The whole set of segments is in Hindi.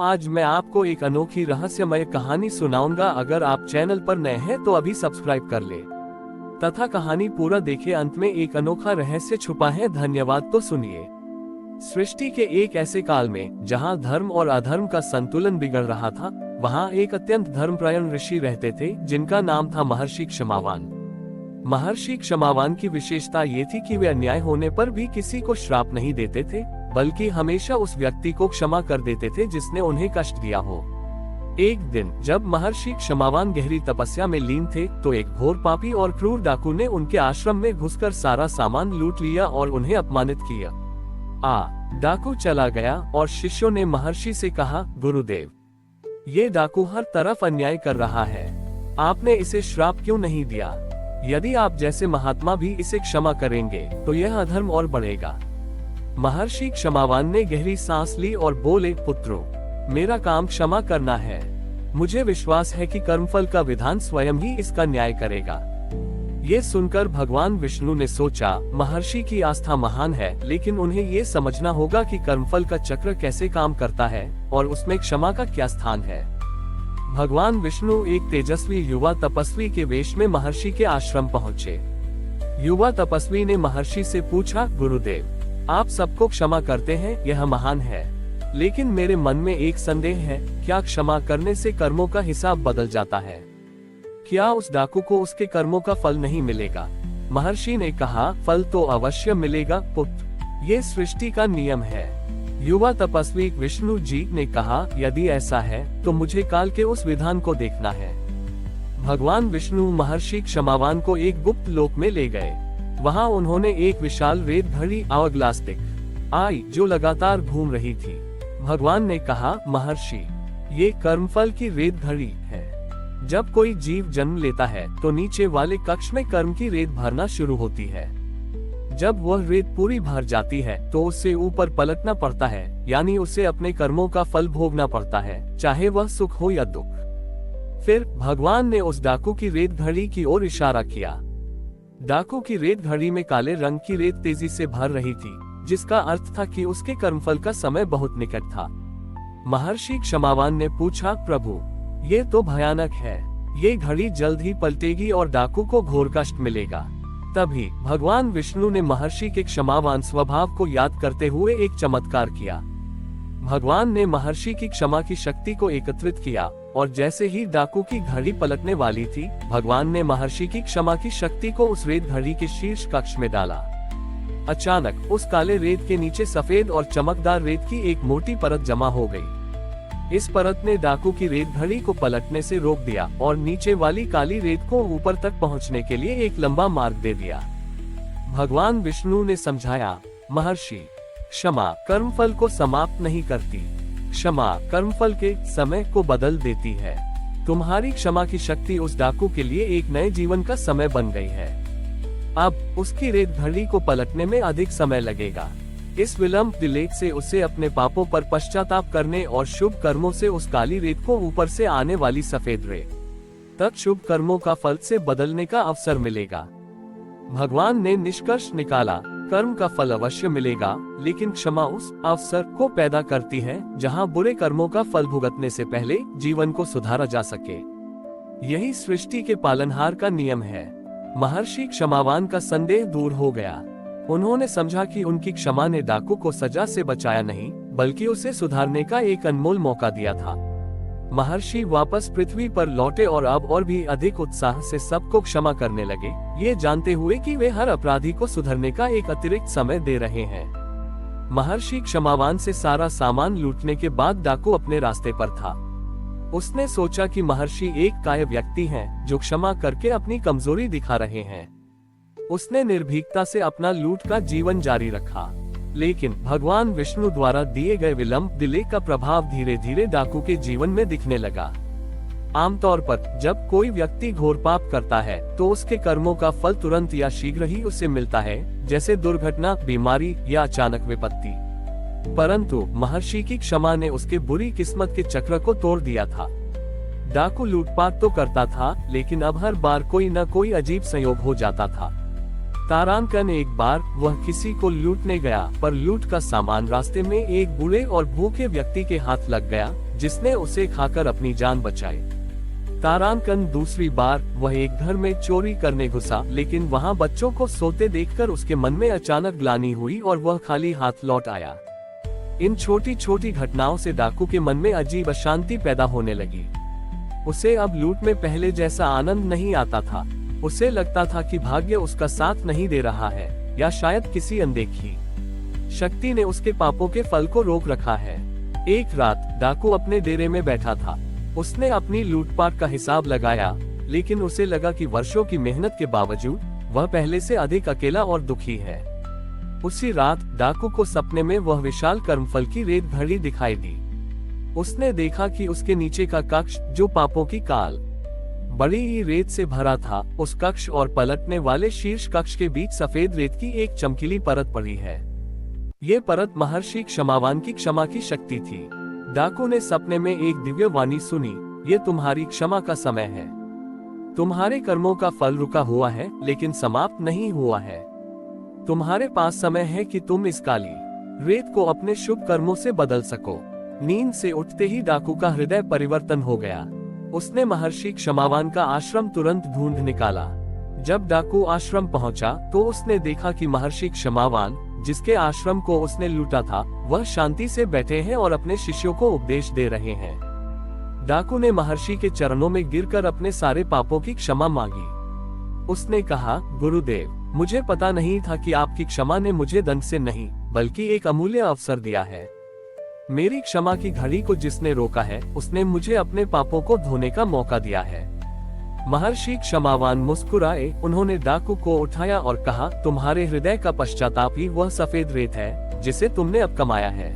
आज मैं आपको एक अनोखी रहस्यमय कहानी सुनाऊंगा। अगर आप चैनल पर नए हैं तो अभी सब्सक्राइब कर ले तथा कहानी पूरा देखें। अंत में एक अनोखा रहस्य छुपा है। धन्यवाद। तो सुनिए। सृष्टि के एक ऐसे काल में जहां धर्म और अधर्म का संतुलन बिगड़ रहा था, वहां एक अत्यंत धर्मपरायण ऋषि रहते थे जिनका नाम था महर्षि क्षमावान। महर्षि क्षमावान की विशेषता ये थी कि वे अन्याय होने पर भी किसी को श्राप नहीं देते थे, बल्कि हमेशा उस व्यक्ति को क्षमा कर देते थे जिसने उन्हें कष्ट दिया हो। एक दिन जब महर्षि क्षमावान गहरी तपस्या में लीन थे, तो एक घोर पापी और क्रूर डाकू ने उनके आश्रम में घुसकर सारा सामान लूट लिया और उन्हें अपमानित किया। डाकू चला गया और शिष्यों ने महर्षि से कहा, गुरुदेव, ये डाकू हर तरफ अन्याय कर रहा है, आपने इसे श्राप क्यों नहीं दिया? यदि आप जैसे महात्मा भी इसे क्षमा करेंगे तो यह अधर्म और बढ़ेगा। महर्षि क्षमावान ने गहरी सांस ली और बोले, पुत्रों, मेरा काम क्षमा करना है। मुझे विश्वास है कि कर्मफल का विधान स्वयं ही इसका न्याय करेगा। ये सुनकर भगवान विष्णु ने सोचा, महर्षि की आस्था महान है, लेकिन उन्हें ये समझना होगा कि कर्मफल का चक्र कैसे काम करता है और उसमें क्षमा का क्या स्थान है। भगवान विष्णु एक तेजस्वी युवा तपस्वी के वेश में महर्षि के आश्रम पहुँचे। युवा तपस्वी ने महर्षि से पूछा, गुरुदेव, आप सबको क्षमा करते हैं, यह महान है, लेकिन मेरे मन में एक संदेह है, क्या क्षमा करने से कर्मों का हिसाब बदल जाता है? क्या उस डाकू को उसके कर्मों का फल नहीं मिलेगा? महर्षि ने कहा, फल तो अवश्य मिलेगा पुत्र, ये सृष्टि का नियम है। युवा तपस्वी विष्णु जी ने कहा, यदि ऐसा है तो मुझे काल के उस विधान को देखना है। भगवान विष्णु महर्षि क्षमावान को एक गुप्त लोक में ले गए। वहां उन्होंने एक विशाल रेत घड़ी आवरग्लास आई जो लगातार घूम रही थी। भगवान ने कहा, महर्षि, ये कर्मफल की रेत घड़ी है। जब कोई जीव जन्म लेता है तो नीचे वाले कक्ष में कर्म की रेत भरना शुरू होती है। जब वह रेत पूरी भर जाती है तो उससे ऊपर पलटना पड़ता है, यानी उसे अपने कर्मों का फल भोगना पड़ता है, चाहे वह सुख हो या दुख। फिर भगवान ने उस डाकू की रेत घड़ी की ओर इशारा किया। डाकू की रेत घड़ी में काले रंग की रेत तेजी से भर रही थी, जिसका अर्थ था कि उसके कर्मफल का समय बहुत निकट था। महर्षि क्षमावान ने पूछा, प्रभु, ये तो भयानक है, ये घड़ी जल्द ही पलटेगी और डाकू को घोर कष्ट मिलेगा। तभी भगवान विष्णु ने महर्षि के क्षमावान स्वभाव को याद करते हुए एक चमत्कार किया। भगवान ने महर्षि की क्षमा की शक्ति को एकत्रित किया और जैसे ही डाकू की घड़ी पलटने वाली थी, भगवान ने महर्षि की क्षमा की शक्ति को उस रेत घड़ी के शीर्ष कक्ष में डाला। अचानक उस काले रेत के नीचे सफेद और चमकदार रेत की एक मोटी परत जमा हो गई। इस परत ने डाकू की रेत घड़ी को पलटने से रोक दिया और नीचे वाली काली रेत को ऊपर तक पहुंचने के लिए एक लंबा मार्ग दे दिया। भगवान विष्णु ने समझाया, महर्षि, क्षमा कर्मफल को समाप्त नहीं करती, क्षमा कर्मफल के समय को बदल देती है। तुम्हारी क्षमा की शक्ति उस डाकू के लिए एक नए जीवन का समय बन गई है। अब उसकी रेत घड़ी को पलटने में अधिक समय लगेगा। इस विलंब डिले से उसे अपने पापों पर पश्चाताप करने और शुभ कर्मों से उस काली रेत को ऊपर से आने वाली सफेद रेत तक शुभ कर्मों का फल से बदलने का अवसर मिलेगा। भगवान ने निष्कर्ष निकाला, कर्म का फल अवश्य मिलेगा, लेकिन क्षमा उस अवसर को पैदा करती है जहां बुरे कर्मों का फल भुगतने से पहले जीवन को सुधारा जा सके। यही सृष्टि के पालनहार का नियम है। महर्षि क्षमावान का संदेह दूर हो गया। उन्होंने समझा कि उनकी क्षमा ने डाकू को सजा से बचाया नहीं, बल्कि उसे सुधारने का एक अनमोल मौका दिया था। महर्षि वापस पृथ्वी पर लौटे और अब और भी अधिक उत्साह से सबको क्षमा करने लगे, ये जानते हुए कि वे हर अपराधी को सुधरने का एक अतिरिक्त समय दे रहे हैं। महर्षि क्षमावान से सारा सामान लूटने के बाद डाकू अपने रास्ते पर था। उसने सोचा कि महर्षि एक कायर व्यक्ति हैं, जो क्षमा करके अपनी कमजोरी दिखा रहे हैं। उसने निर्भीकता से अपना लूट का जीवन जारी रखा, लेकिन भगवान विष्णु द्वारा दिए गए विलंब डिले का प्रभाव धीरे धीरे डाकू के जीवन में दिखने लगा। आमतौर पर जब कोई व्यक्ति घोर पाप करता है तो उसके कर्मों का फल तुरंत या शीघ्र ही उसे मिलता है, जैसे दुर्घटना, बीमारी या अचानक विपत्ति। परंतु महर्षि की क्षमा ने उसके बुरी किस्मत के चक्र को तोड़ दिया था। डाकू लूटपाट तो करता था, लेकिन अब हर बार कोई न कोई अजीब संयोग हो जाता था। तारांकन एक बार वह किसी को लूटने गया, पर लूट का सामान रास्ते में एक बूढ़े और भूखे व्यक्ति के हाथ लग गया जिसने उसे खाकर अपनी जान बचाई। तारांकन दूसरी बार वह एक घर में चोरी करने घुसा, लेकिन वहां बच्चों को सोते देखकर उसके मन में अचानक ग्लानि हुई और वह खाली हाथ लौट आया। इन छोटी छोटी घटनाओं से डाकू के मन में अजीब अशांति पैदा होने लगी। उसे अब लूट में पहले जैसा आनंद नहीं आता था। उसे लगता था कि भाग्य उसका साथ नहीं दे रहा है, या शायद किसी अनदेखी शक्ति ने उसके पापों के फल को रोक रखा है। एक रात डाकू अपने डेरे में बैठा था। उसने अपनी लूटपाट का हिसाब लगाया, लेकिन उसे लगा कि वर्षों की मेहनत के बावजूद वह पहले से अधिक अकेला और दुखी है। उसी रात डाकू को सपने में वह विशाल कर्मफल की रेत घड़ी दिखाई दी। उसने देखा कि उसके नीचे का कक्ष, जो पापों की काल बड़ी ही रेत से भरा था, उस कक्ष और पलटने वाले शीर्ष कक्ष के बीच सफेद रेत की एक चमकीली परत पड़ी है। ये परत महर्षि क्षमावान की क्षमा की शक्ति थी। डाकू ने सपने में एक दिव्य वाणी सुनी, ये तुम्हारी क्षमा का समय है। तुम्हारे कर्मों का फल रुका हुआ है, लेकिन समाप्त नहीं हुआ है। तुम्हारे पास समय है कि तुम इस काली रेत को अपने शुभ कर्मों से बदल सको। नींद से उठते ही डाकू का हृदय परिवर्तन हो गया। उसने महर्षि क्षमावान का आश्रम तुरंत ढूंढ निकाला। जब डाकू आश्रम पहुंचा तो उसने देखा कि महर्षि क्षमावान, जिसके आश्रम को उसने लूटा था, वह शांति से बैठे हैं और अपने शिष्यों को उपदेश दे रहे हैं। डाकू ने महर्षि के चरणों में गिरकर अपने सारे पापों की क्षमा मांगी। उसने कहा, गुरुदेव, मुझे पता नहीं था कि आपकी क्षमा ने मुझे दंड से नहीं, बल्कि एक अमूल्य अवसर दिया है। मेरी क्षमा की घड़ी को जिसने रोका है, उसने मुझे अपने पापों को धोने का मौका दिया है। महर्षि क्षमावान मुस्कुराए। उन्होंने डाकू को उठाया और कहा, तुम्हारे हृदय का पश्चाताप ही वह सफेद रेत है जिसे तुमने अब कमाया है।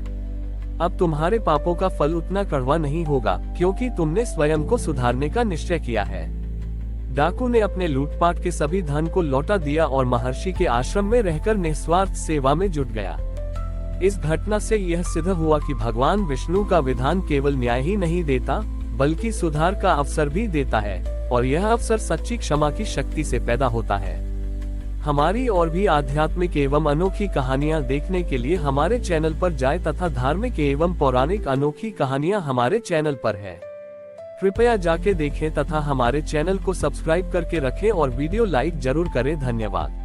अब तुम्हारे पापों का फल उतना कड़वा नहीं होगा, क्योंकि तुमने स्वयं को सुधारने का निश्चय किया है। डाकू ने अपने लूटपाट के सभी धन को लौटा दिया और महर्षि के आश्रम में रहकर निस्वार्थ सेवा में जुट गया। इस घटना से यह सिद्ध हुआ कि भगवान विष्णु का विधान केवल न्याय ही नहीं देता, बल्कि सुधार का अवसर भी देता है, और यह अवसर सच्ची क्षमा की शक्ति से पैदा होता है। हमारी और भी आध्यात्मिक एवं अनोखी कहानियां देखने के लिए हमारे चैनल पर जाएं तथा धार्मिक एवं पौराणिक अनोखी कहानियां हमारे चैनल पर है। कृपया जाके देखें तथा हमारे चैनल को सब्सक्राइब करके रखें और वीडियो लाइक जरूर करें। धन्यवाद।